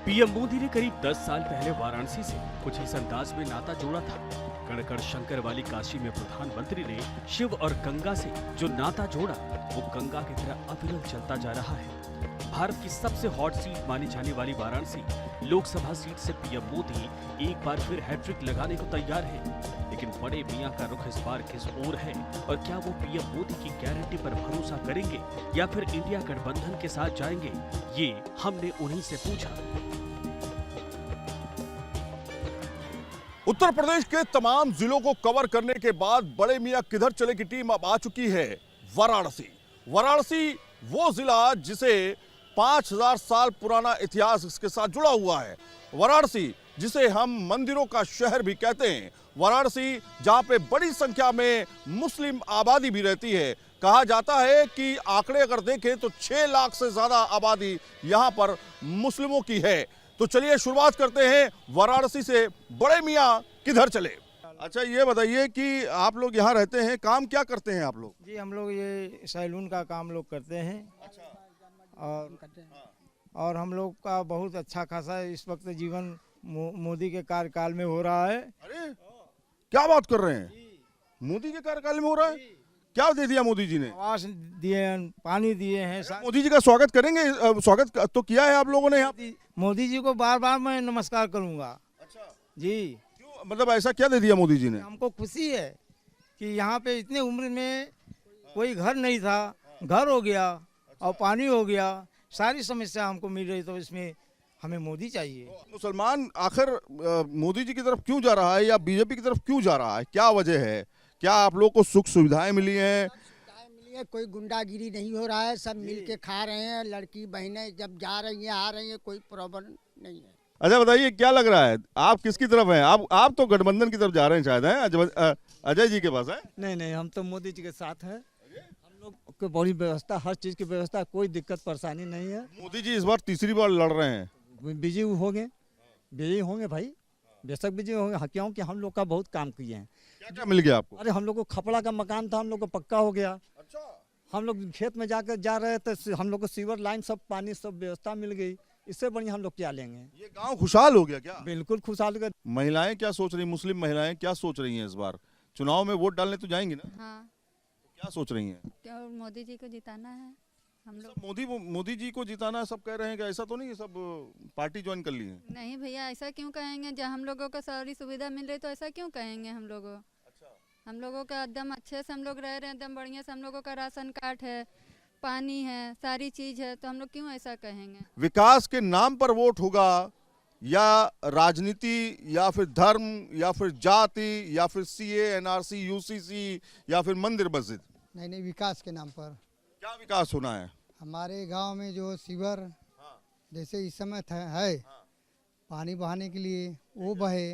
PM Modi ने करीब 10 साल पहले वाराणसी से कुछ इस अंदाज में नाता जोड़ा था। कण कण शंकर वाली काशी में प्रधानमंत्री ने शिव और गंगा से जो नाता जोड़ा, वो गंगा की तरह अविरल चलता जा रहा है। भारत की सबसे हॉट सीट मानी जाने वाली वाराणसी लोकसभा सीट से पीएम मोदी एक बार फिर हैट्रिक लगाने को तैयार है। लेकिन बड़े मियां का रुख इस बार किस ओर है और क्या वो पीएम मोदी की गारंटी पर भरोसा करेंगे या फिर इंडिया गठबंधन के साथ जाएंगे, ये हमने उन्हीं से पूछा। उत्तर प्रदेश के तमाम जिलों को कवर करने के बाद बड़े मियां किधर चले की टीम अब आ चुकी है वाराणसी। वाराणसी वो जिला जिसे 5000 साल पुराना इतिहास इसके साथ जुड़ा हुआ है। वाराणसी जिसे हम मंदिरों का शहर भी कहते हैं। वाराणसी जहां पे बड़ी संख्या में मुस्लिम आबादी भी रहती है। कहा जाता है कि आंकड़े अगर देखें तो 6 लाख से ज्यादा आबादी यहां पर मुस्लिमों की है। तो चलिए शुरुआत करते हैं वाराणसी से। बड़े मियां किधर चले। अच्छा ये बताइए कि आप लोग यहाँ रहते हैं, काम क्या करते हैं आप लोग? जी हम लोग ये सैलून का काम लोग करते हैं। और हम लोग का बहुत अच्छा खासा इस वक्त जीवन मोदी के कार्यकाल में हो रहा है। अरे क्या बात कर रहे हैं, मोदी के कार्यकाल में हो रहा है? क्या दे दिया मोदी जी ने? आवास दिए, पानी दिए हैं। मोदी जी का स्वागत करेंगे? स्वागत तो किया है आप लोगों ने यहाँ? मोदी जी को बार बार मैं नमस्कार करूंगा। अच्छा जी क्यों, मतलब ऐसा क्या दे दिया मोदी जी ने? हमको खुशी है कि यहाँ पे इतने उम्र में कोई घर नहीं था, घर हो गया और पानी हो गया, सारी समस्या हमको मिल रही। तो इसमें हमें मोदी चाहिए। मुसलमान आखिर मोदी जी की तरफ क्यों जा रहा है या बीजेपी की तरफ क्यों जा रहा है, क्या वजह है? क्या आप लोग को सुख सुविधाएं मिली हैं? कोई गुंडागिरी नहीं हो रहा है, सब मिल के खा रहे हैं। लड़की बहनें जब जा रही हैं आ रही हैं, कोई प्रॉब्लम नहीं है। अच्छा बताइए क्या लग रहा है, आप किसकी तरफ हैं? आप तो गठबंधन की तरफ जा रहे हैं शायद, हैं अजय जी के पास है? नहीं, हम तो मोदी जी के साथ हैं। हम लोग को बड़ी व्यवस्था, हर चीज की व्यवस्था, कोई दिक्कत परेशानी नहीं है। मोदी जी इस बार तीसरी बार लड़ रहे हैं। बिजी होंगे भाई, बेशक बिजी होंगे, क्योंकि हम लोग का बहुत काम किए हैं। क्या क्या मिल गया आपको? अरे हम लोग को खपड़ा का मकान था, हम लोग को पक्का हो गया। अच्छा हम लोग खेत में जाकर जा रहे थे, हम लोग को सीवर लाइन, सब पानी, सब व्यवस्था मिल गई। इससे बढ़िया हम लोग क्या लेंगे? ये गांव खुशहाल हो गया क्या? बिल्कुल खुशहाल हो गया। महिलाएं क्या सोच रही, मुस्लिम महिलाएं क्या सोच रही हैं? इस बार चुनाव में वोट डालने तो जाएंगी ना? हाँ। तो क्या सोच रही हैं? क्या मोदी जी को जिताना है हम लोग। मोदी जी को जिताना सब कह रहे हैं कि ऐसा तो नहीं, सब पार्टी ज्वाइन कर ली है? नहीं भैया, ऐसा क्यों कहेंगे? जब हम लोगों को सारी सुविधा मिल रही तो ऐसा क्यों कहेंगे हम लोगों? अच्छा हम लोगों का एकदम अच्छे से हम लोग रह रहे हैं, एकदम बढ़िया से। हम लोगों का राशन कार्ड है, पानी है, सारी चीज है, तो हम लोग क्यों ऐसा कहेंगे? विकास के नाम पर वोट होगा या राजनीति या फिर धर्म या फिर जाति या फिर सीए, एनआरसी, यूसीसी या फिर मंदिर मस्जिद? नहीं, विकास के नाम पर। क्या विकास होना है? हमारे गांव में जो सीवर जैसे इस समय है, पानी बहाने के लिए वो बहे,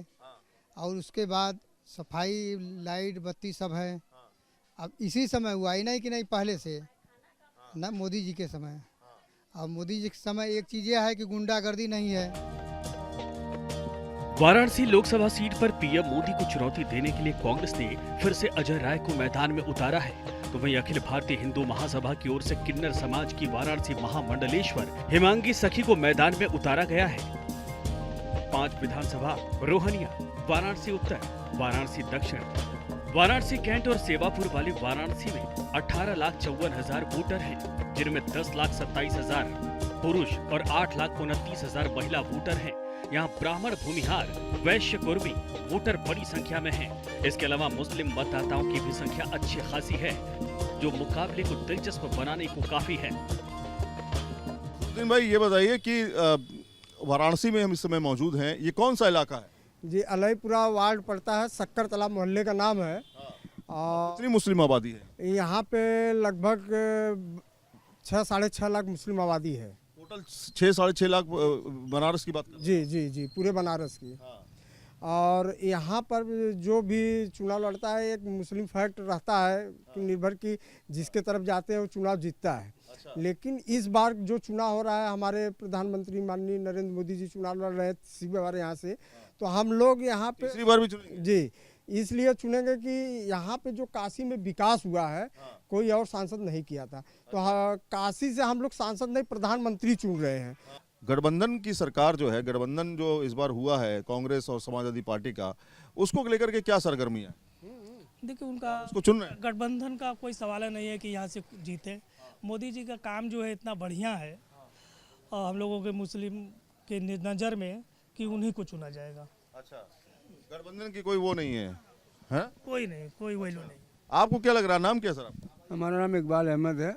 और उसके बाद सफाई, लाइट, बत्ती सब है। अब इसी समय हुआ ही नहीं कि नहीं, पहले से ना मोदी जी के समय। अब मोदी जी के समय एक चीज यह है कि गुंडागर्दी नहीं है। वाराणसी लोकसभा सीट पर पीएम मोदी को चुनौती देने के लिए कांग्रेस ने फिर से अजय राय को मैदान में उतारा है। तो वहीं अखिल भारतीय हिंदू महासभा की ओर से किन्नर समाज की वाराणसी महामंडलेश्वर हिमांगी सखी को मैदान में उतारा गया है। 5 विधानसभा रोहनिया, वाराणसी उत्तर, वाराणसी दक्षिण, वाराणसी कैंट और सेवापुर वाली वाराणसी में 18,54,000 वोटर हैं, जिनमें 10,27,000 पुरुष और 8,29,000 महिला वोटर हैं। यहाँ ब्राह्मण, भूमिहार, वैश्य, कुर्मी वोटर बड़ी संख्या में हैं। इसके अलावा मुस्लिम मतदाताओं की भी संख्या अच्छी खासी है, जो मुकाबले को दिलचस्प बनाने को काफी है। भाई ये बताइए कि वाराणसी में हम इस समय मौजूद हैं, ये कौन सा इलाका है? जी अलईपुरा वार्ड पड़ता है, शक्कर तालाब मोहल्ले का नाम है। कितनी मुस्लिम आबादी है यहाँ पे? लगभग 6-6.5 लाख मुस्लिम आबादी है। टोटल 6-6.5 लाख बनारस की बात? जी पूरे बनारस की। और यहाँ पर जो भी चुनाव लड़ता है, एक मुस्लिम फैक्ट रहता है कि निर्भर की जिसके तरफ जाते हैं वो चुनाव जीतता है। अच्छा। लेकिन इस बार जो चुनाव हो रहा है, हमारे प्रधानमंत्री माननीय नरेंद्र मोदी जी चुनाव लड़ रहे हैं यहाँ से, तो हम लोग यहाँ पे तीसरी बार भी चुनेंगे? जी इसलिए चुनेंगे कि यहाँ पे जो काशी में विकास हुआ है, कोई और सांसद नहीं किया था। तो काशी से हम लोग सांसद नहीं, प्रधानमंत्री चुन रहे हैं। गठबंधन की सरकार जो है, गठबंधन जो इस बार हुआ है कांग्रेस और समाजवादी पार्टी का, उसको लेकर के क्या सरगर्मियां देखिए उनका उसको चुन रहे हैं? गठबंधन का कोई सवाल नहीं है कि यहाँ से जीते। मोदी जी का काम जो है इतना बढ़िया है और हम लोगों के मुस्लिम के नज़र में कि उन्हीं को चुना जाएगा। अच्छा, गठबंधन की कोई वो नहीं है, हैं? कोई नहीं, कोई वैल्यू नहीं। आपको क्या लग रहा है? नाम क्या है सर आपका? हमारा नाम इकबाल अहमद है।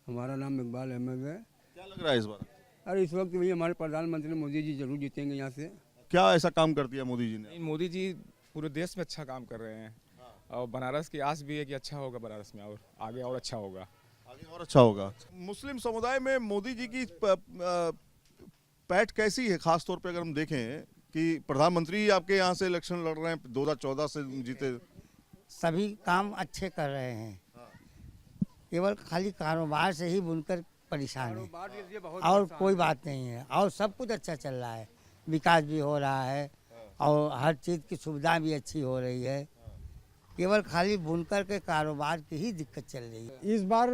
हमारा नाम इकबाल अहमद है। क्या लग रहा है इस बार? अरे इस वक्त भी हमारे प्रधानमंत्री मोदी जी जरूर जीतेंगे यहाँ से। क्या ऐसा काम कर दिया मोदी जी ने? नहीं, मोदी जी पूरे देश में अच्छा काम कर रहे हैं और बनारस की आस भी है कि अच्छा होगा बनारस में, और आगे और अच्छा होगा। आगे और अच्छा होगा। मुस्लिम समुदाय में मोदी जी की पैठ कैसी है? खास तौर पे अगर हम देखें कि प्रधानमंत्री आपके यहाँ से इलेक्शन लड़ रहे हैं, 2014 से जीते। सभी काम अच्छे कर रहे हैं, केवल खाली कारोबार से ही बुनकर परेशान है और कोई बात नहीं है। और सब कुछ अच्छा चल रहा है, विकास भी हो रहा है और हर चीज़ की सुविधा भी अच्छी हो रही है। केवल खाली बुनकर के कारोबार की ही दिक्कत चल रही है। इस बार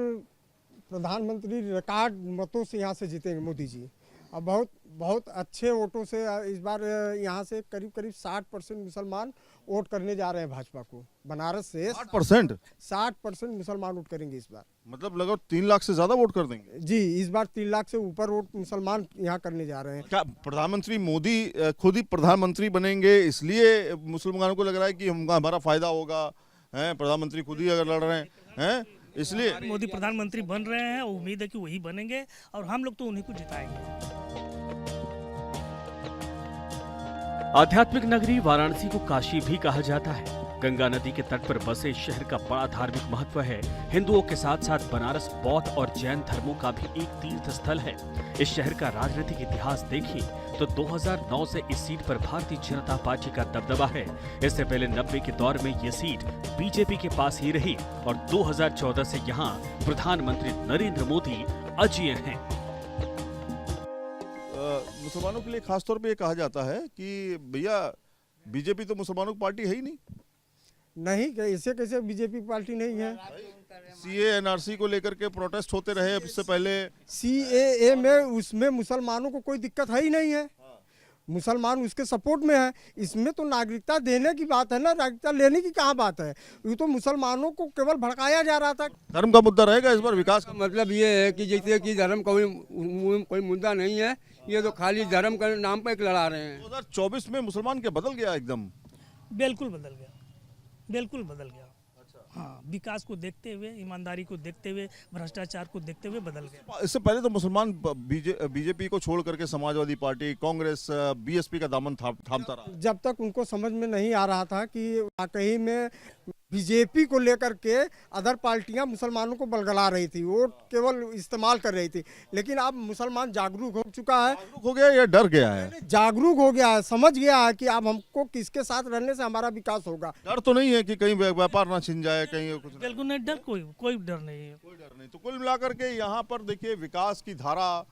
प्रधानमंत्री रिकॉर्ड मतों से यहाँ से जीतेंगे मोदी जी, और बहुत बहुत अच्छे वोटों से। इस बार यहाँ से करीब करीब 60% मुसलमान वोट करने जा रहे हैं भाजपा को। बनारस से 60% मुसलमान वोट करेंगे इस बार। मतलब लगभग 3 लाख से ज्यादा वोट कर देंगे जी, इस बार 3 लाख से ऊपर वोट मुसलमान यहाँ करने जा रहे हैं। क्या प्रधानमंत्री मोदी खुद ही प्रधानमंत्री बनेंगे, इसलिए मुसलमानों को लग रहा है कि हमारा फायदा होगा? हैं, प्रधानमंत्री खुद ही अगर लड़ रहे हैं इसलिए मोदी प्रधानमंत्री बन रहे हैं, उम्मीद है कि वही बनेंगे और हम लोग तो उन्हीं को जिताएंगे। आध्यात्मिक नगरी वाराणसी को काशी भी कहा जाता है। गंगा नदी के तट पर बसे इस शहर का बड़ा धार्मिक महत्व है। हिंदुओं के साथ साथ बनारस बौद्ध और जैन धर्मों का भी एक तीर्थ स्थल है। इस शहर का राजनीतिक इतिहास देखें तो 2009 से इस सीट पर भारतीय जनता पार्टी का दबदबा है। इससे पहले 90 के दौर में ये सीट बीजेपी के पास ही रही और 2014 से यहाँ प्रधानमंत्री नरेंद्र मोदी अजेय हैं। मुसलमानों के लिए खास तौर पे ये कहा जाता है कि भैया बीजेपी तो मुसलमानों की पार्टी है ही नहीं। ऐसे कैसे बीजेपी पार्टी नहीं है? सीए एनआरसी को लेकर के प्रोटेस्ट होते रहे इससे पहले। सीएए में उसमें मुसलमानों को कोई दिक्कत है ही नहीं है, मुसलमान उसके सपोर्ट में है। इसमें तो नागरिकता देने की बात है ना, नागरिकता लेने की कहाँ बात है? ये तो मुसलमानों को केवल भड़काया जा रहा था। धर्म का मुद्दा रहेगा इस बार विकास का? मतलब ये है कि जैसे कि धर्म का कोई मुद्दा नहीं है, ये तो खाली धर्म के नाम पर एक लड़ा रहे हैं। 2024 में मुसलमान क्या बदल गया एकदम? बिल्कुल बदल गया, बिल्कुल बदल गया। हाँ, विकास को देखते हुए, ईमानदारी को देखते हुए, भ्रष्टाचार को देखते हुए बदल गया। इससे पहले तो मुसलमान बीजेपी को छोड़ करके समाजवादी पार्टी, कांग्रेस, बीएसपी का दामन थामता रहा। जब तक उनको समझ में नहीं आ रहा था कि वाकई में बीजेपी को लेकर के अदर पार्टियां मुसलमानों को बलगला रही थी, वो केवल इस्तेमाल कर रही थी। लेकिन अब मुसलमान जागरूक हो चुका है। जागरूक हो गया या डर गया है? जागरूक हो गया है, समझ गया है कि अब हमको किसके साथ रहने से हमारा विकास होगा। डर तो नहीं है कि कहीं व्यापार ना छिन जाए, कहीं कुछ? बिल्कुल नहीं, डर कोई डर नहीं है। कोई डर नहीं। तो कुल मिलाकर के यहाँ पर देखिए विकास की धारा,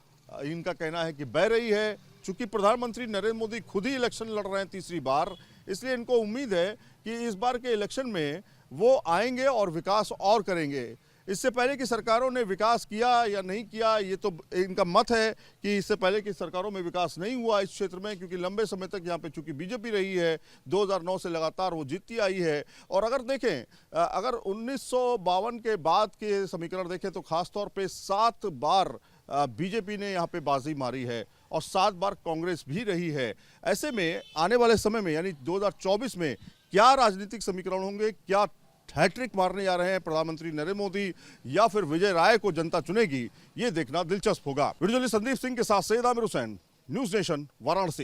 इनका कहना है कि बह रही है। चूंकि प्रधानमंत्री नरेंद्र मोदी खुद ही इलेक्शन लड़ रहे हैं तीसरी बार, इसलिए इनको उम्मीद है कि इस बार के इलेक्शन में वो आएंगे और विकास और करेंगे। इससे पहले की सरकारों ने विकास किया या नहीं किया, ये तो इनका मत है कि इससे पहले की सरकारों में विकास नहीं हुआ इस क्षेत्र में, क्योंकि लंबे समय तक यहाँ पे चूंकि बीजेपी रही है, 2009 से लगातार वो जीतती आई है। और अगर देखें, अगर 1952 के बाद के समीकरण देखें तो खासतौर पे 7 बार बीजेपी ने यहाँ पे बाजी मारी है और 7 बार कांग्रेस भी रही है। ऐसे में आने वाले समय में यानी 2024 में क्या राजनीतिक समीकरण होंगे, क्या हैट्रिक मारने जा रहे हैं प्रधानमंत्री नरेंद्र मोदी या फिर विजय राय को जनता चुनेगी, ये देखना दिलचस्प होगा। वीडियो जर्नलिस्ट संदीप सिंह के साथ सैयद आमिर हुसैन, न्यूज़ नेशन, वाराणसी।